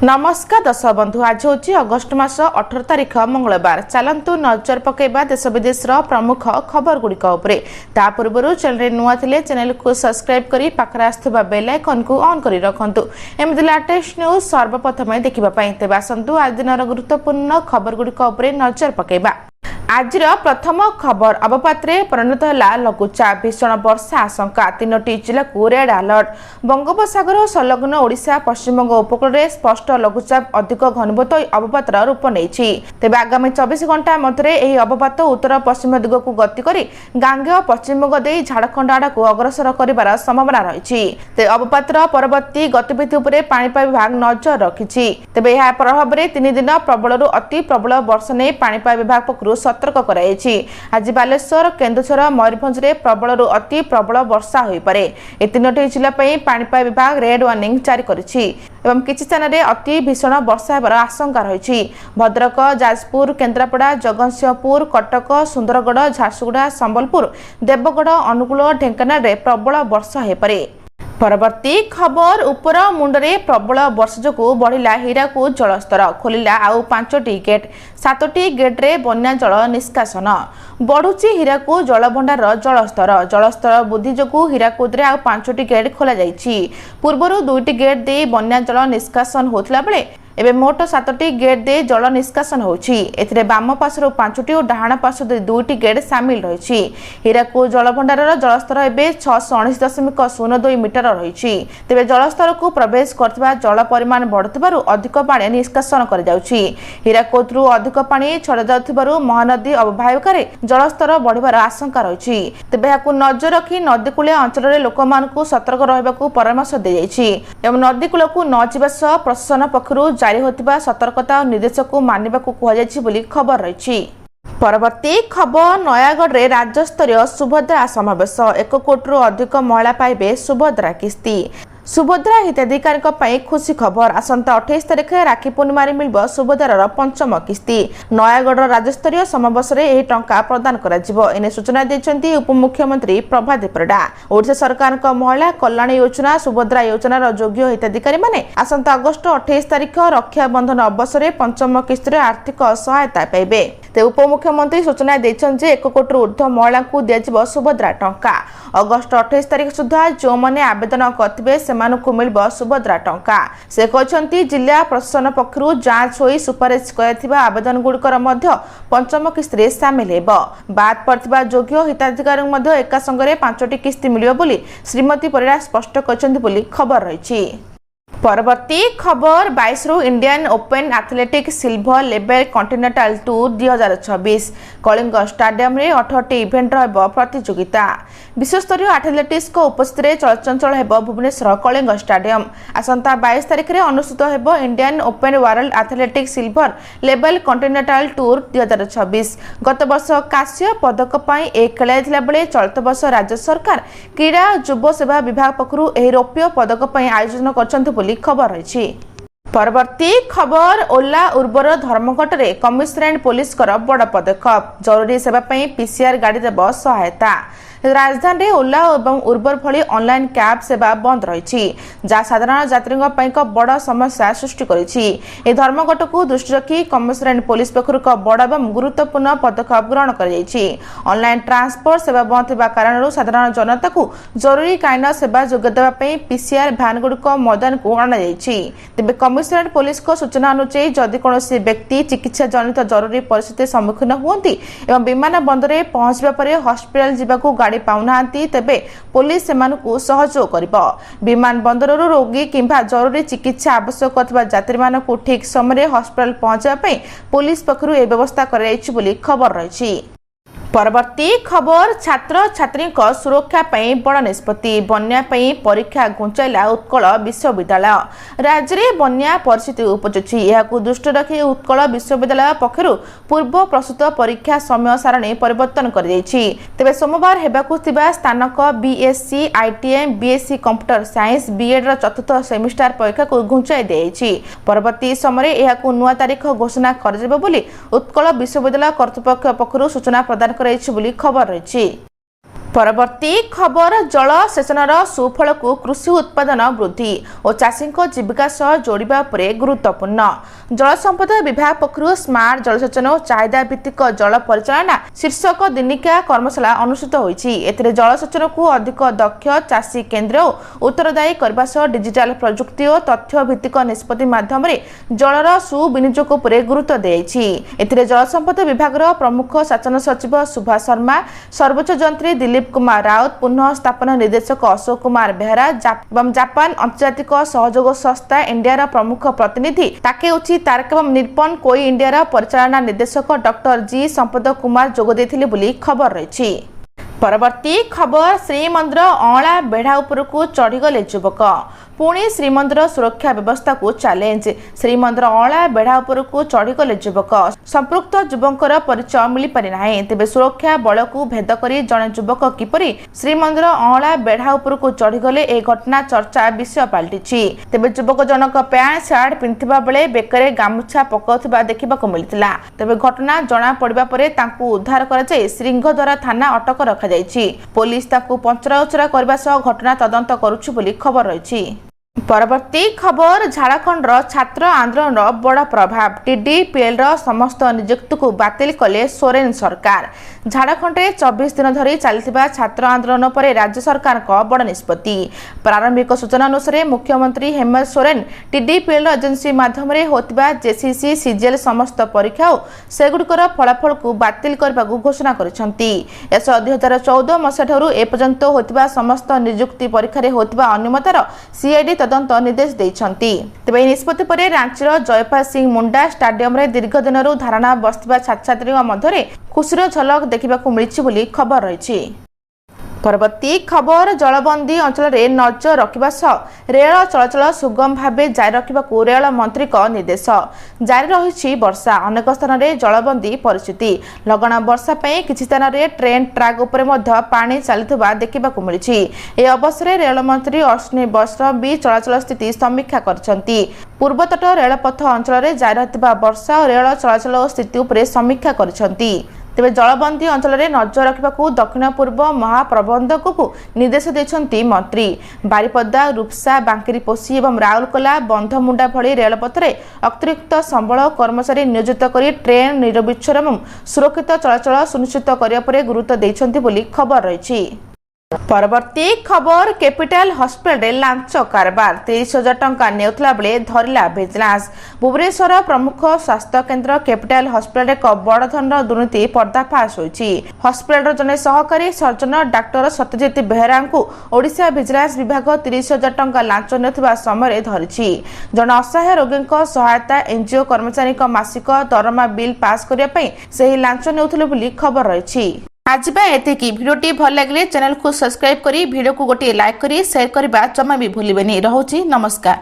नमस्कार दर्शक बंधु आज हूँ अगस्ट मास 18 तारिख मंगलवार। चलतु नजर पकेबा देश विदेश प्रमुख खबर गुड़िक पूर्व चैनल नुआ थे चैनल को सब्सक्राइब करी पाखरे आसुवा बेल आइकन को ऑन करी रखंतु एमती लेटेस्ट न्यूज सर्वप्रथम देखापी। तेज आसतु आज दिन गुरुत्वपूर्ण खबर गुड़िक नजर पकेबा। आज प्रथम खबर अवपात परिणत है लघुचाप भीषण वर्षा आशंका 3टी जिला को रेड अलर्ट। बंगोपसागर संलग्न ओडिशा पश्चिमबंग उपकूल में स्पष्ट लघुचाप अधिक घनीभूत अवपात रूप नहीं। तेज आगामी 24 घंटा मध्य यह अवपात उत्तर पश्चिम दिग को गति कर गांगेय पश्चिमबंग दे झारखंड आड़ को अग्रसर कर संभावना रही। अवपात परवर्ती गतिविधि उपर पाणीपाग विभाग नजर रखी। तेज यह प्रभाव में 3 दिन प्रबल अति प्रबल वर्षा नहीं पाणीपाग विभाग पक्षर सतर्क कराई। आज बालेश्वर केन्दुझर मयूरभंज में प्रबल अति प्रबल वर्षा हो पारे। 3टी जिला पाणीपाग विभाग रेड वार्निंग जारी करिछि एवं किछि स्थान में अति भीषण वर्षा होबार आशंका रही। भद्रक जाजपुर केन्द्रापड़ा जगतसिंहपुर कटक सुंदरगढ़ झारसुगुड़ा संबलपुर देवगढ़ अनुगुल ढेंकानाल में प्रबल वर्षा हो पारे। परवर्ती खबर उपर मुंडरे प्रबल वर्षा जो बढ़िला हीराकूद जलस्तर खोलिला आउ 5टी गेट 7टी गेट्रे बन्या जल निष्कासन बढ़ुची हीराकूद जलभंडार जलस्तर वृद्धि जो हीराकूद आउ 5टी गेट खोल पूर्वर 2टी गेट दे बन्या जल निष्कासन होता बेले एवं मोट 7टी गेट दे जल निष्कासन होती। बाम पार्श्व 5टी और डाहाण पार्श्व 2टी गेट सामिल रही। हीराकूद जलभंडार जलस्तर एवं 619.02 मीटर रही। तेज जलस्तर को प्रवेश करथिबा जल परिमाण बढ़ुथिबारु अधिक पानी निष्कासन कर जाउछि। हीराकूद अधिक पानी छड़ा जाउथिबारु महानदी अववाहिकारे जलस्तर बढ़िबार आशंका रही। तेज याकु नजर रखी नदीकूलिया अंचल लोकमानकु सतर्क रहबाकु परामर्श दी जाइछि एवं नदीकूलकु न जिबा सह प्रशासन पक्षरु जारी होतिबा सतर्कता और निर्देश को मानिबाकु कुहाଯାଇଛି बोली खबर रही। परवर्ती खबर नयागढ़ रे राज्य स्तरीय सुभद्रा समावेश 1 कोटी अधिक महिला पाइबे सुभद्रा किस्ती। सुभद्रा हिताधिकारी खुशी खबर आसंता 28 तारिख राखी पूर्णिमा मिल सुभद्रार 5म किस्ती। नयागढ़ राज्यस्तरीय समावेश में टंका प्रदान कर सूचना देते उपमुख्यमंत्री प्रभात परिडा। ओडिशा सरकार महिला कल्याण योजना सुभद्रा योजनार योग्य हिताधिकारी माने आसंता अगस्ट 28 तारिख रक्षाबंधन अवसर में 5म किस्ती आर्थिक सहायता पाइबे। उपमुख्यमंत्री सूचना देते 1 कोटी ऊर्ध्व महिला को दिया सुभद्रा टंका। अगस्ट 28 तारिख सुधा जो मैंने आवेदन करथिबे सेमानकु मिलबो सुभद्रा टंका। से कहते जिला प्रशासन पक्षरु जांच होई सुपारिश करथिबा आवेदन गुड़िकर मध्य 5म किस्ती सामिल हेबो। बाद पड़थिबा योग्य हिताधिकारी मध्य एका संगरे 5टी किस्ती मिलिबो बोली श्रीमती परिडा स्पष्ट करछन्ती बोली खबर रही। परवर्ती खबर 22 रु Indian Open athletic silver level continental tour 2026 Kalinga stadium रे 18टी इवेंट रहबो प्रतियोगिता। विश्वस्तरीय एथलेटिक्स को उपस्थित रे चलचंचल हेबो भुवनेश्वर कलिंग स्टेडियम। आसंता 22 तारिख रे अनुष्ठित हेबो Indian open world athletic silver level continental tour 2026। गत वर्ष कांस्य पदक पई एक खेलाइथिला बेले चलित वर्ष राज्य सरकार क्रीड़ा युवा सेवा विभाग पक्षरु एही रौप्य पदक पई आयोजन करछन्ते बोली खबर रही। परवर्ती खबर ओला उर्वर धर्मघट रे कमिशनरेट पुलिस कर बड़ पदक्षेप जरूरी सेवा पीसीआर गाड़ी देव सहायता। राजधानी में ओला और उर्वर भली ऑनलाइन कैब सेवा बंद रही जहाँ साधारण यात्री बड़ समस्या सृष्टि कर धर्मघट को दृष्टि रखी कमिशनरेट पुलिस पक्षर बड़ और गुरुत्वपूर्ण पदक्षेप ग्रहण कर ऑनलाइन ट्रांसपोर्ट सेवा बंद होगा कारण साधारण जनता को जरूरीकालीन सेवा जोगाई पीसीआर भ्यान गुड़िक मैदान को अणाई। तेज कमिशनरेट पुलिस सूचना अनुसार जदि कौन व्यक्ति चिकित्सा जनित जरूरी परिस्थिति सम्मुखीन हुई और विमान बंदर में पहुंचा पर हस्पिटाल जावाक गाड़ी पाउना तेबे पुलिस सेमानकु सहयोग करिबो। विमान बंदरରୁ रोगी किंबा जरूरी चिकित्सा आवश्यक होतबा यात्री मानकु ठीक समय हस्पिटाल पहुंचा पई पुलिस पक्षरु ए व्यवस्था कराइछि बोली खबर रही। परवर्ती खबर छात्र छात्री सुरक्षा बड़ निष्पत्ति बन्या परीक्षा घुंचाइला उत्कल विश्वविद्यालय। राज्य में बन्या परिस्थिति उपजुची यहाकु दृष्टि रखी उत्कल विश्वविद्यालय पक्षरु पूर्व प्रस्तुत परीक्षा समय सारणी परिवर्तन कर तेज सोमवार हेबाकु थिबा स्नातक BSc ITM BSc computer science BEd चतुर्थ सेमिस्टर परीक्षा को घुंचाई दी। परवर्ती समय यहाकु नुआ तारीख घोषणा कर उत्कल विश्वविद्यालय कर्तृपक्ष पक्षरु सूचना प्रदान खबर रही। परवर्ती खबर जल सेचनर सुफल को कृषि उत्पादन वृद्धि और चाषी जीविका सह जोड़ा गुरुत्वपूर्ण जल संपद विभाग पक्षर स्मार्ट जलसेचन और चाहिदा भित्तिक जल परिचालना शीर्षक दिनिका कर्मशाला अनुष्ठित होती। जलसेचन को अधिक दक्ष चाषी केन्द्र और उत्तरदायी करने सह डिजिटाल प्रजुक्ति और तथ्य भित्तिक निष्पत्ति माध्यम जलर सुविनियोग पर गुरुत्व दिखाई। जल संपद विभाग प्रमुख शासन सचिव सुभाष शर्मा, सर्वोच्च जंत्री दिलीप कुमार राउत, पुनः स्थापना निर्देशक अशोक कुमार बेहरा एवं जापान अंतर्जातिक सहयोग संस्था इंडिया प्रमुख प्रतिनिधि ताकेउची तारक एवं निप्पन कोई इंडिया परिचालना निर्देशक डॉक्टर जी संपद कुमार जोग देथिले बोली खबर रही। परवर्ती खबर श्रीमंदिर अँला बेढ़ा उपरकू चढ़ीगले युवक पुणी श्रीमंदिर सुरक्षा व्यवस्था को चैलेंज। श्रीमंदिर अँला बेढ़ा उपरकू चढ़ीगले युवक संपृक्त युवकर परिचय मिल पारि नाही। तेबे सुरक्षा बल को भेद करी जड़े युवक किपरि श्रीमंदिर अँला बेढ़ा उपरकू चढ़ीगले ए घटना चर्चा विषय पलटिछि। तेबे युवक जनक पैंट सार्ट पिंधिबा बेले बेकरे गामुछा पकाउथिबा देखिबाकू मिलिथिला। तेबे घटना जणा पड़िबा परे तांकू उद्धार करा जाय सिंहद्वारा थाना अटक रखा जायछि। पुलिस तांकू पंचराउचरा करबा सह घटना तदंत करूछि बोली खबर रहिछि। परवर्ती खबर झारखंड छात्र आंदोलन बड़ प्रभाव टीडीपीएल समस्त नियुक्ति को बातिल कले सोरेन सरकार। झारखंड में 24 दिन धरी चलता छात्र आंदोलन पर राज्य सरकार का बड़ निष्पत्ति। प्रारंभिक सूचना अनुसार मुख्यमंत्री हेमंत सोरेन टीडीपीएल एजेंसी माध्यम होता जेसीसी सीजीएल समस्त परीक्षा सेगुड़िकर फलाफल को बातिल करने को घोषणा करछंती। 2014 मसीहा एपर्यंत होता समस्त नियुक्ति परीक्षा होता अनुमतार सीआईडी तदंत निर्देश देइछंती। तेबे निष्पत्ति पर रांचीर जयपाल सिंह मुंडा स्टाडियम रे दीर्घ दिनरू धारणा बसथिबा छात्र छात्री मध्य खुशीर झलक देखा मिली बोली खबर रही। परवर्ती खबर जलबंदी अंचल में नजर रखा सह रेल चलाचल सुगम भाव जारी रखा रेल मंत्री निर्देश। जारी रही वर्षा अनेक स्थान में जलबंदी परिस्थिति लगना वर्षा किसी स्थान में ट्रेन ट्रैक उपर पानी चलुवा देखा मिली। ए अवसर रेल मंत्री अश्विनी वैष्णव भी चलाचल स्थिति समीक्षा करछंती। पूर्वतट रेलपथ अंचल में जारी रहिଥିବା वर्षा और रेल चलाचल स्थिति उपर समीक्षा करछंती। तेबे जलबंदी अंचल में नजर रखा दक्षिण पूर्व महाप्रबंधक को निर्देश देछंती मंत्री। बारिपदा, रूपसा, बांकिरीपोषी और राउरकेला बंधमुंडा भली रेलपथ में अतिरिक्त संबल कर्मचारी नियोजित कर ट्रेन निरविच्छेद और सुरक्षित चलाचल सुनिश्चित करने पर गुरुत्व देछंती बोली खबर रही। परवर्ती खबर कैपिटल हॉस्पिटल लांच कारबार 30,000 टंका नेउथला बेले धरला विजिलेंस। भुवनेश्वर प्रमुख स्वास्थ्य केन्द्र कैपिटल हॉस्पिटल एक बड़ धरण दुर्नीति पर्दाफाश होइछि। हॉस्पिटल जने सहकारी सर्जन डाक्टर सत्यजित बेहरा को ओडिशा विजिलेंस विभाग 30,000 टंका लांच नेउथबा समय धरिछि। जन असहाय रोगी सहायता एनजीओ कर्मचारी मासिक दरमा बिल पास करने पई सही लांच नेउथले बोली खबर रही। आज एतिकी भिडियोटी भल लगे चैनल को सब्सक्राइब करी वीडियो को गोटे लाइक करी शेयर करबा जमा भी भूलिबेनी। रहउछि नमस्कार।